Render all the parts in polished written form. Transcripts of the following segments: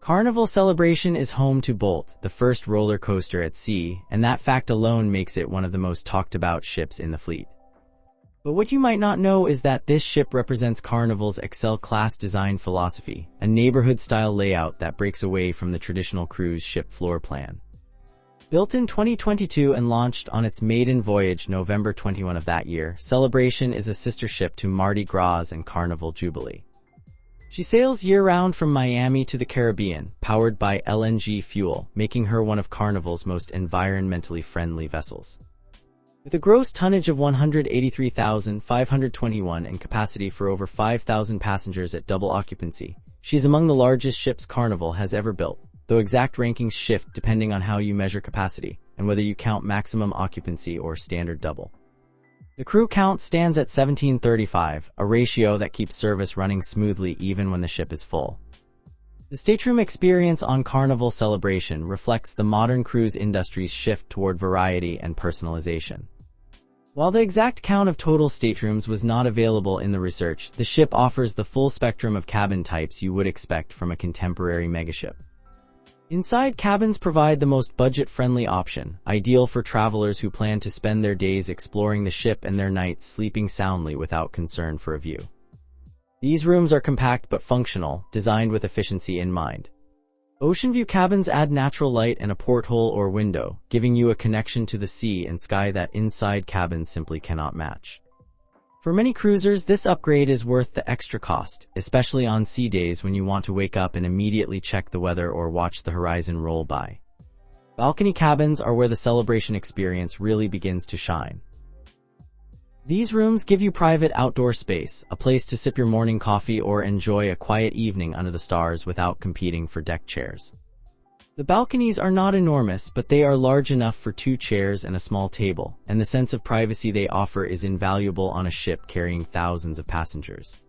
Carnival Celebration is home to Bolt, the first roller coaster at sea, and that fact alone makes it one of the most talked about ships in the fleet. But what you might not know is that this ship represents Carnival's Excel class design philosophy, a neighborhood-style layout that breaks away from the traditional cruise ship floor plan. Built in 2022 and launched on its maiden voyage November 21 of that year, Celebration is a sister ship to Mardi Gras and Carnival Jubilee. She sails year-round from Miami to the Caribbean, powered by LNG fuel, making her one of Carnival's most environmentally friendly vessels. With a gross tonnage of 183,521 and capacity for over 5,000 passengers at double occupancy, she's among the largest ships Carnival has ever built, though exact rankings shift depending on how you measure capacity and whether you count maximum occupancy or standard double. The crew count stands at 1735, a ratio that keeps service running smoothly even when the ship is full. The stateroom experience on Carnival Celebration reflects the modern cruise industry's shift toward variety and personalization. While the exact count of total staterooms was not available in the research, the ship offers the full spectrum of cabin types you would expect from a contemporary megaship. Inside cabins provide the most budget-friendly option, ideal for travelers who plan to spend their days exploring the ship and their nights sleeping soundly without concern for a view. These rooms are compact but functional, designed with efficiency in mind. Oceanview cabins add natural light and a porthole or window, giving you a connection to the sea and sky that inside cabins simply cannot match. For many cruisers, this upgrade is worth the extra cost, especially on sea days when you want to wake up and immediately check the weather or watch the horizon roll by. Balcony cabins are where the Celebration experience really begins to shine. These rooms give you private outdoor space, a place to sip your morning coffee or enjoy a quiet evening under the stars without competing for deck chairs. The balconies are not enormous, but they are large enough for 2 chairs and a small table, and the sense of privacy they offer is invaluable on a ship carrying thousands of passengers.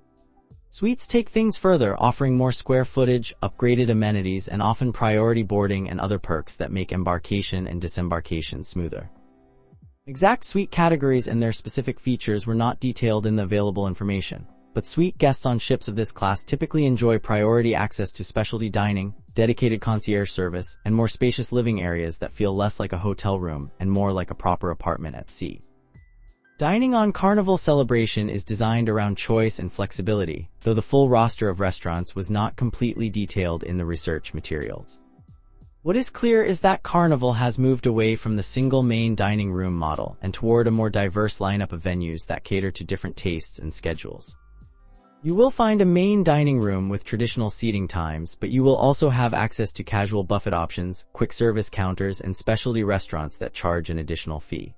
Suites take things further, offering more square footage, upgraded amenities, and often priority boarding and other perks that make embarkation and disembarkation smoother. Exact suite categories and their specific features were not detailed in the available information, but suite guests on ships of this class typically enjoy priority access to specialty dining, dedicated concierge service, and more spacious living areas that feel less like a hotel room and more like a proper apartment at sea. Dining on Carnival Celebration is designed around choice and flexibility, though the full roster of restaurants was not completely detailed in the research materials. What is clear is that Carnival has moved away from the single main dining room model and toward a more diverse lineup of venues that cater to different tastes and schedules. You will find a main dining room with traditional seating times, but you will also have access to casual buffet options, quick service counters, and specialty restaurants that charge an additional fee.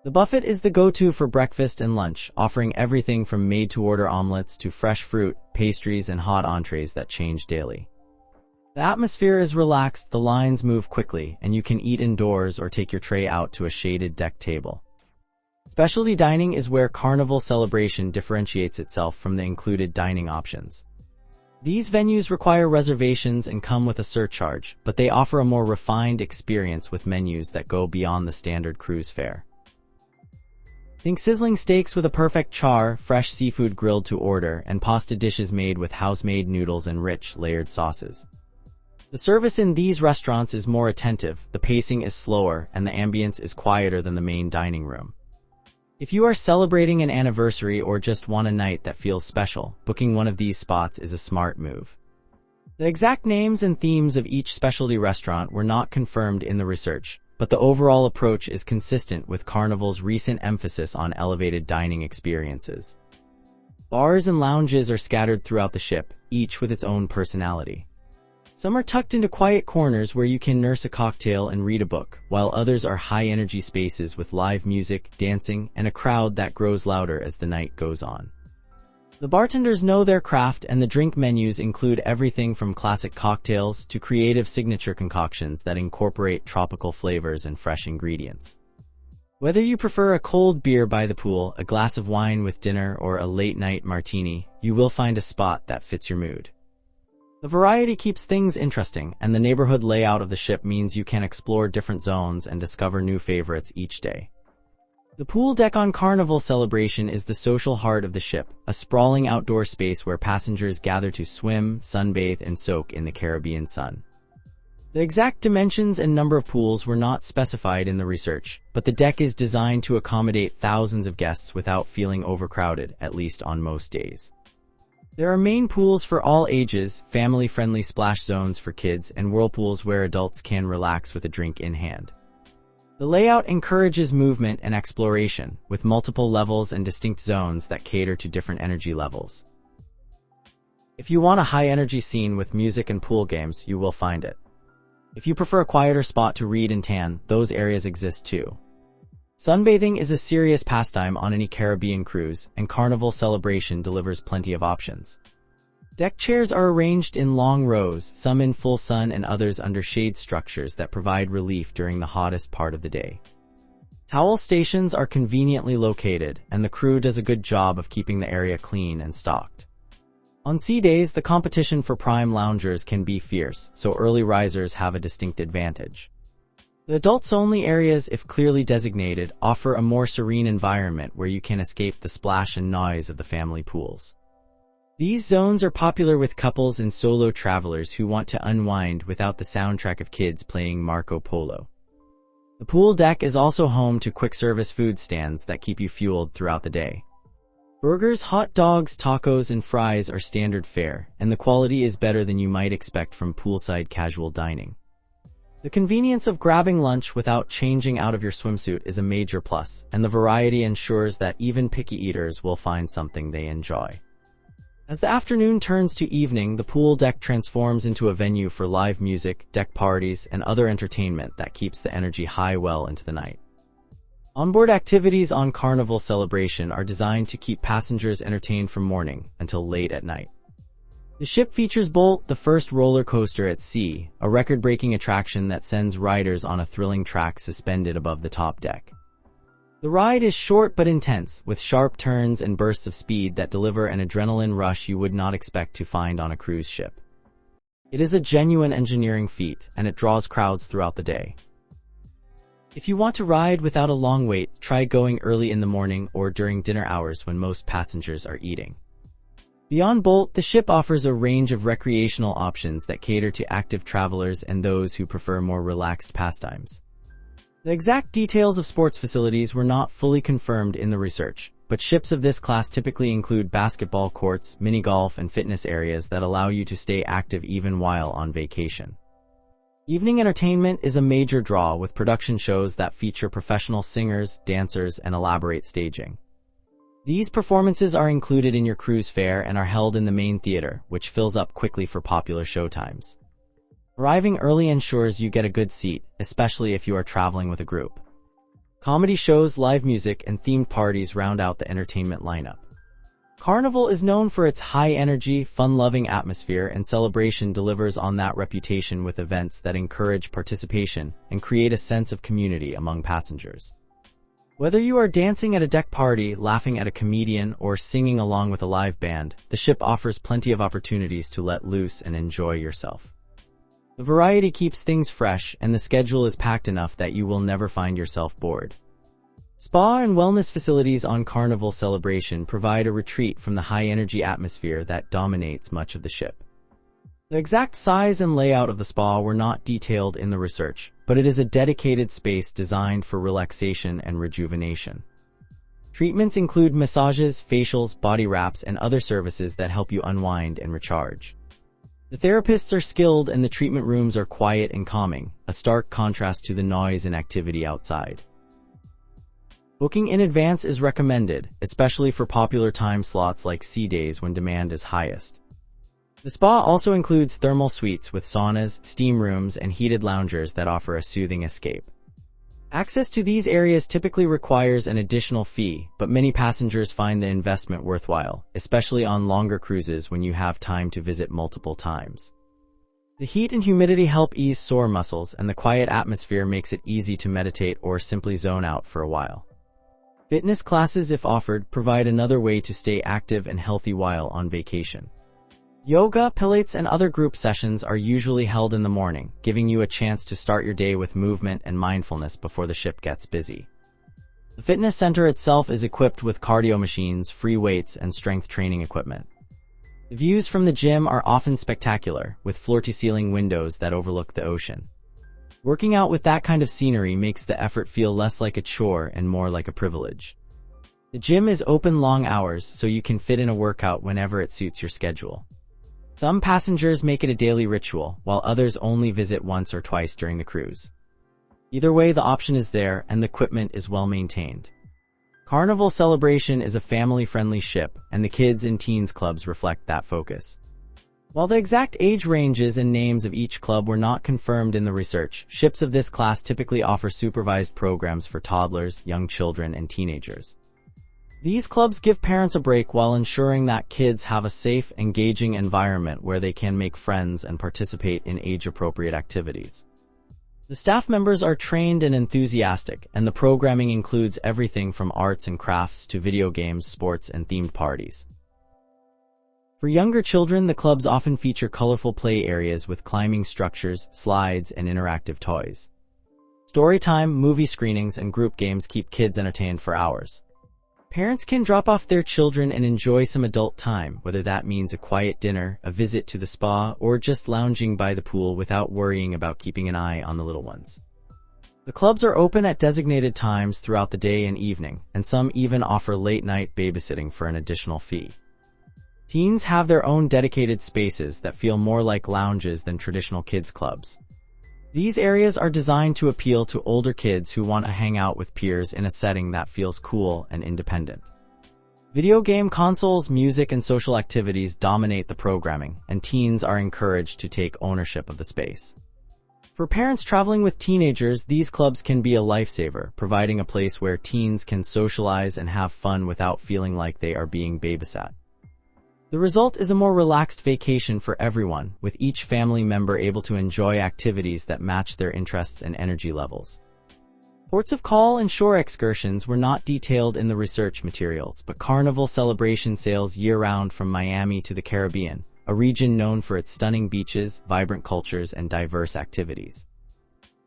The buffet is the go-to for breakfast and lunch, offering everything from made-to-order omelets to fresh fruit, pastries, and hot entrees that change daily. The atmosphere is relaxed, the lines move quickly, and you can eat indoors or take your tray out to a shaded deck table. Specialty dining is where Carnival Celebration differentiates itself from the included dining options. These venues require reservations and come with a surcharge, but they offer a more refined experience with menus that go beyond the standard cruise fare. Think sizzling steaks with a perfect char, fresh seafood grilled to order, and pasta dishes made with house-made noodles and rich, layered sauces. The service in these restaurants is more attentive, the pacing is slower, and the ambience is quieter than the main dining room. If you are celebrating an anniversary or just want a night that feels special, booking one of these spots is a smart move. The exact names and themes of each specialty restaurant were not confirmed in the research, but the overall approach is consistent with Carnival's recent emphasis on elevated dining experiences. Bars and lounges are scattered throughout the ship, each with its own personality. Some are tucked into quiet corners where you can nurse a cocktail and read a book, while others are high-energy spaces with live music, dancing, and a crowd that grows louder as the night goes on. The bartenders know their craft, and the drink menus include everything from classic cocktails to creative signature concoctions that incorporate tropical flavors and fresh ingredients. Whether you prefer a cold beer by the pool, a glass of wine with dinner, or a late-night martini, you will find a spot that fits your mood. The variety keeps things interesting, and the neighborhood layout of the ship means you can explore different zones and discover new favorites each day. The pool deck on Carnival Celebration is the social heart of the ship, a sprawling outdoor space where passengers gather to swim, sunbathe, and soak in the Caribbean sun. The exact dimensions and number of pools were not specified in the research, but the deck is designed to accommodate thousands of guests without feeling overcrowded, at least on most days. There are main pools for all ages, family-friendly splash zones for kids, and whirlpools where adults can relax with a drink in hand. The layout encourages movement and exploration, with multiple levels and distinct zones that cater to different energy levels. If you want a high-energy scene with music and pool games, you will find it. If you prefer a quieter spot to read and tan, those areas exist too. Sunbathing is a serious pastime on any Caribbean cruise, and Carnival Celebration delivers plenty of options. Deck chairs are arranged in long rows, some in full sun and others under shade structures that provide relief during the hottest part of the day. Towel stations are conveniently located, and the crew does a good job of keeping the area clean and stocked. On sea days, the competition for prime loungers can be fierce, so early risers have a distinct advantage. The adults-only areas, if clearly designated, offer a more serene environment where you can escape the splash and noise of the family pools. These zones are popular with couples and solo travelers who want to unwind without the soundtrack of kids playing Marco Polo. The pool deck is also home to quick-service food stands that keep you fueled throughout the day. Burgers, hot dogs, tacos, and fries are standard fare, and the quality is better than you might expect from poolside casual dining. The convenience of grabbing lunch without changing out of your swimsuit is a major plus, and the variety ensures that even picky eaters will find something they enjoy. As the afternoon turns to evening, the pool deck transforms into a venue for live music, deck parties, and other entertainment that keeps the energy high well into the night. Onboard activities on Carnival Celebration are designed to keep passengers entertained from morning until late at night. The ship features Bolt, the first roller coaster at sea, a record-breaking attraction that sends riders on a thrilling track suspended above the top deck. The ride is short but intense, with sharp turns and bursts of speed that deliver an adrenaline rush you would not expect to find on a cruise ship. It is a genuine engineering feat, and it draws crowds throughout the day. If you want to ride without a long wait, try going early in the morning or during dinner hours when most passengers are eating. Beyond Bolt, the ship offers a range of recreational options that cater to active travelers and those who prefer more relaxed pastimes. The exact details of sports facilities were not fully confirmed in the research, but ships of this class typically include basketball courts, mini-golf, and fitness areas that allow you to stay active even while on vacation. Evening entertainment is a major draw, with production shows that feature professional singers, dancers, and elaborate staging. These performances are included in your cruise fare and are held in the main theater, which fills up quickly for popular showtimes. Arriving early ensures you get a good seat, especially if you are traveling with a group. Comedy shows, live music, and themed parties round out the entertainment lineup. Carnival is known for its high-energy, fun-loving atmosphere, and Celebration delivers on that reputation with events that encourage participation and create a sense of community among passengers. Whether you are dancing at a deck party, laughing at a comedian, or singing along with a live band, the ship offers plenty of opportunities to let loose and enjoy yourself. The variety keeps things fresh, and the schedule is packed enough that you will never find yourself bored. Spa and wellness facilities on Carnival Celebration provide a retreat from the high-energy atmosphere that dominates much of the ship. The exact size and layout of the spa were not detailed in the research, but it is a dedicated space designed for relaxation and rejuvenation. Treatments include massages, facials, body wraps, and other services that help you unwind and recharge. The therapists are skilled and the treatment rooms are quiet and calming, a stark contrast to the noise and activity outside. Booking in advance is recommended, especially for popular time slots like sea days when demand is highest. The spa also includes thermal suites with saunas, steam rooms, and heated loungers that offer a soothing escape. Access to these areas typically requires an additional fee, but many passengers find the investment worthwhile, especially on longer cruises when you have time to visit multiple times. The heat and humidity help ease sore muscles, and the quiet atmosphere makes it easy to meditate or simply zone out for a while. Fitness classes, if offered, provide another way to stay active and healthy while on vacation. Yoga, Pilates, and other group sessions are usually held in the morning, giving you a chance to start your day with movement and mindfulness before the ship gets busy. The fitness center itself is equipped with cardio machines, free weights, and strength training equipment. The views from the gym are often spectacular, with floor-to-ceiling windows that overlook the ocean. Working out with that kind of scenery makes the effort feel less like a chore and more like a privilege. The gym is open long hours, so you can fit in a workout whenever it suits your schedule. Some passengers make it a daily ritual, while others only visit once or twice during the cruise. Either way, the option is there, and the equipment is well maintained. Carnival Celebration is a family-friendly ship, and the kids and teens clubs reflect that focus. While the exact age ranges and names of each club were not confirmed in the research, ships of this class typically offer supervised programs for toddlers, young children, and teenagers. These clubs give parents a break while ensuring that kids have a safe, engaging environment where they can make friends and participate in age-appropriate activities. The staff members are trained and enthusiastic, and the programming includes everything from arts and crafts to video games, sports, and themed parties. For younger children, the clubs often feature colorful play areas with climbing structures, slides, and interactive toys. Storytime, movie screenings, and group games keep kids entertained for hours. Parents can drop off their children and enjoy some adult time, whether that means a quiet dinner, a visit to the spa, or just lounging by the pool without worrying about keeping an eye on the little ones. The clubs are open at designated times throughout the day and evening, and some even offer late-night babysitting for an additional fee. Teens have their own dedicated spaces that feel more like lounges than traditional kids' clubs. These areas are designed to appeal to older kids who want to hang out with peers in a setting that feels cool and independent. Video game consoles, music, and social activities dominate the programming, and teens are encouraged to take ownership of the space. For parents traveling with teenagers, these clubs can be a lifesaver, providing a place where teens can socialize and have fun without feeling like they are being babysat. The result is a more relaxed vacation for everyone, with each family member able to enjoy activities that match their interests and energy levels. Ports of call and shore excursions were not detailed in the research materials, but Carnival Celebration sails year-round from Miami to the Caribbean, a region known for its stunning beaches, vibrant cultures, and diverse activities.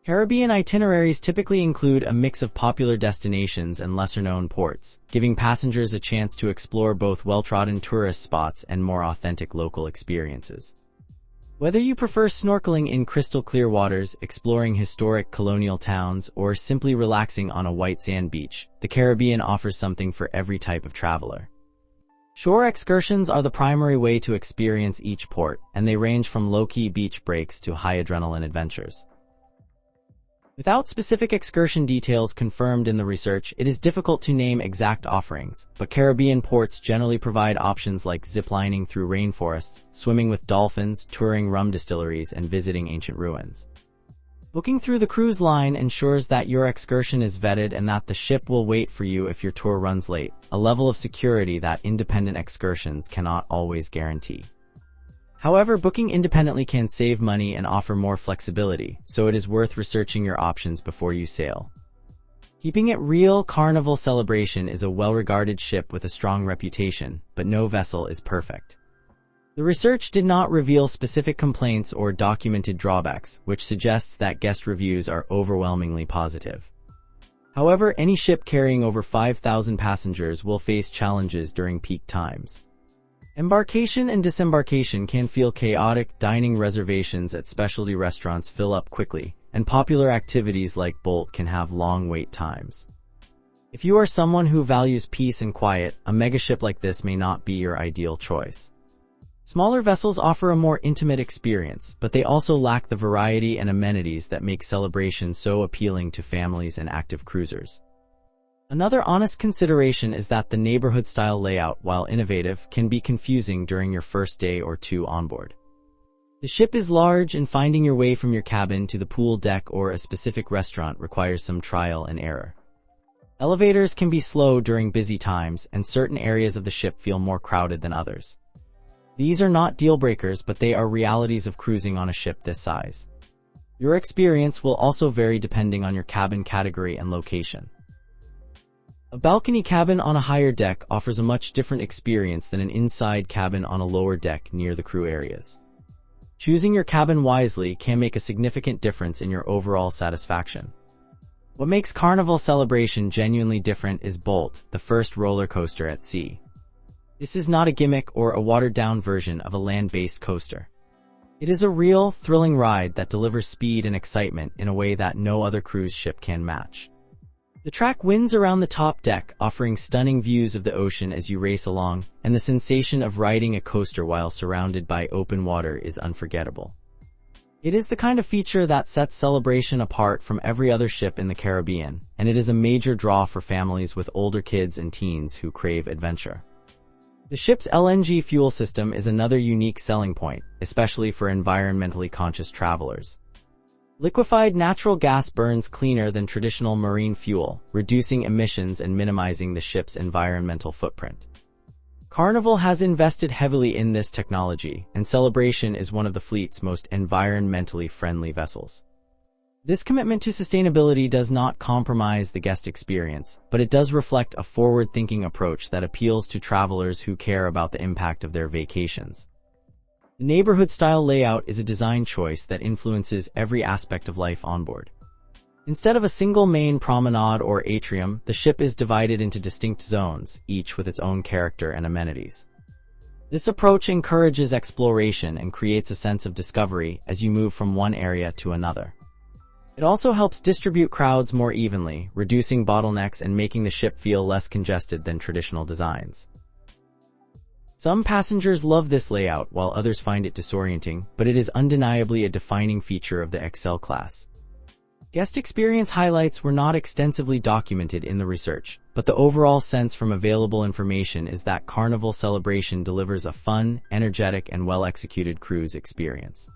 Caribbean itineraries typically include a mix of popular destinations and lesser-known ports, giving passengers a chance to explore both well-trodden tourist spots and more authentic local experiences. Whether you prefer snorkeling in crystal-clear waters, exploring historic colonial towns, or simply relaxing on a white sand beach, the Caribbean offers something for every type of traveler. Shore excursions are the primary way to experience each port, and they range from low-key beach breaks to high-adrenaline adventures. Without specific excursion details confirmed in the research, it is difficult to name exact offerings, but Caribbean ports generally provide options like ziplining through rainforests, swimming with dolphins, touring rum distilleries, and visiting ancient ruins. Booking through the cruise line ensures that your excursion is vetted and that the ship will wait for you if your tour runs late, a level of security that independent excursions cannot always guarantee. However, booking independently can save money and offer more flexibility, so it is worth researching your options before you sail. Keeping it real, Carnival Celebration is a well-regarded ship with a strong reputation, but no vessel is perfect. The research did not reveal specific complaints or documented drawbacks, which suggests that guest reviews are overwhelmingly positive. However, any ship carrying over 5,000 passengers will face challenges during peak times. Embarkation and disembarkation can feel chaotic, dining reservations at specialty restaurants fill up quickly, and popular activities like Bolt can have long wait times. If you are someone who values peace and quiet, a megaship like this may not be your ideal choice. Smaller vessels offer a more intimate experience, but they also lack the variety and amenities that make Celebration so appealing to families and active cruisers. Another honest consideration is that the neighborhood-style layout, while innovative, can be confusing during your first day or two on board. The ship is large, and finding your way from your cabin to the pool deck or a specific restaurant requires some trial and error. Elevators can be slow during busy times, and certain areas of the ship feel more crowded than others. These are not deal-breakers, but they are realities of cruising on a ship this size. Your experience will also vary depending on your cabin category and location. A balcony cabin on a higher deck offers a much different experience than an inside cabin on a lower deck near the crew areas. Choosing your cabin wisely can make a significant difference in your overall satisfaction. What makes Carnival Celebration genuinely different is Bolt, the first roller coaster at sea. This is not a gimmick or a watered-down version of a land-based coaster. It is a real, thrilling ride that delivers speed and excitement in a way that no other cruise ship can match. The track winds around the top deck, offering stunning views of the ocean as you race along, and the sensation of riding a coaster while surrounded by open water is unforgettable. It is the kind of feature that sets Celebration apart from every other ship in the Caribbean, and it is a major draw for families with older kids and teens who crave adventure. The ship's LNG fuel system is another unique selling point, especially for environmentally conscious travelers. Liquefied natural gas burns cleaner than traditional marine fuel, reducing emissions and minimizing the ship's environmental footprint. Carnival has invested heavily in this technology, and Celebration is one of the fleet's most environmentally friendly vessels. This commitment to sustainability does not compromise the guest experience, but it does reflect a forward-thinking approach that appeals to travelers who care about the impact of their vacations. The neighborhood-style layout is a design choice that influences every aspect of life on board. Instead of a single main promenade or atrium, the ship is divided into distinct zones, each with its own character and amenities. This approach encourages exploration and creates a sense of discovery as you move from one area to another. It also helps distribute crowds more evenly, reducing bottlenecks and making the ship feel less congested than traditional designs. Some passengers love this layout while others find it disorienting, but it is undeniably a defining feature of the XL class. Guest experience highlights were not extensively documented in the research, but the overall sense from available information is that Carnival Celebration delivers a fun, energetic, and well-executed cruise experience.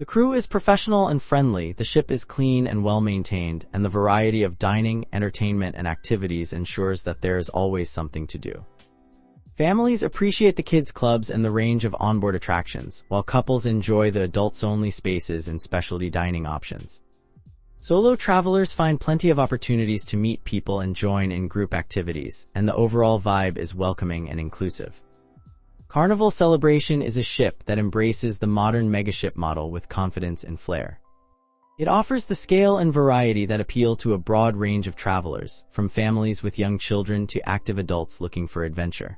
The crew is professional and friendly, the ship is clean and well-maintained, and the variety of dining, entertainment, and activities ensures that there is always something to do. Families appreciate the kids' clubs and the range of onboard attractions, while couples enjoy the adults-only spaces and specialty dining options. Solo travelers find plenty of opportunities to meet people and join in group activities, and the overall vibe is welcoming and inclusive. Carnival Celebration is a ship that embraces the modern megaship model with confidence and flair. It offers the scale and variety that appeal to a broad range of travelers, from families with young children to active adults looking for adventure.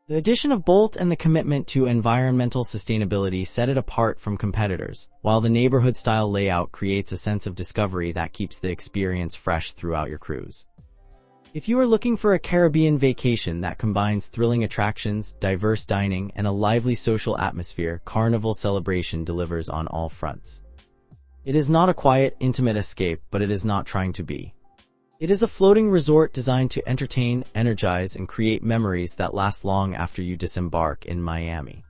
The addition of Bolt and the commitment to environmental sustainability set it apart from competitors, while the neighborhood-style layout creates a sense of discovery that keeps the experience fresh throughout your cruise. If you are looking for a Caribbean vacation that combines thrilling attractions, diverse dining, and a lively social atmosphere, Carnival Celebration delivers on all fronts. It is not a quiet, intimate escape, but it is not trying to be. It is a floating resort designed to entertain, energize, and create memories that last long after you disembark in Miami.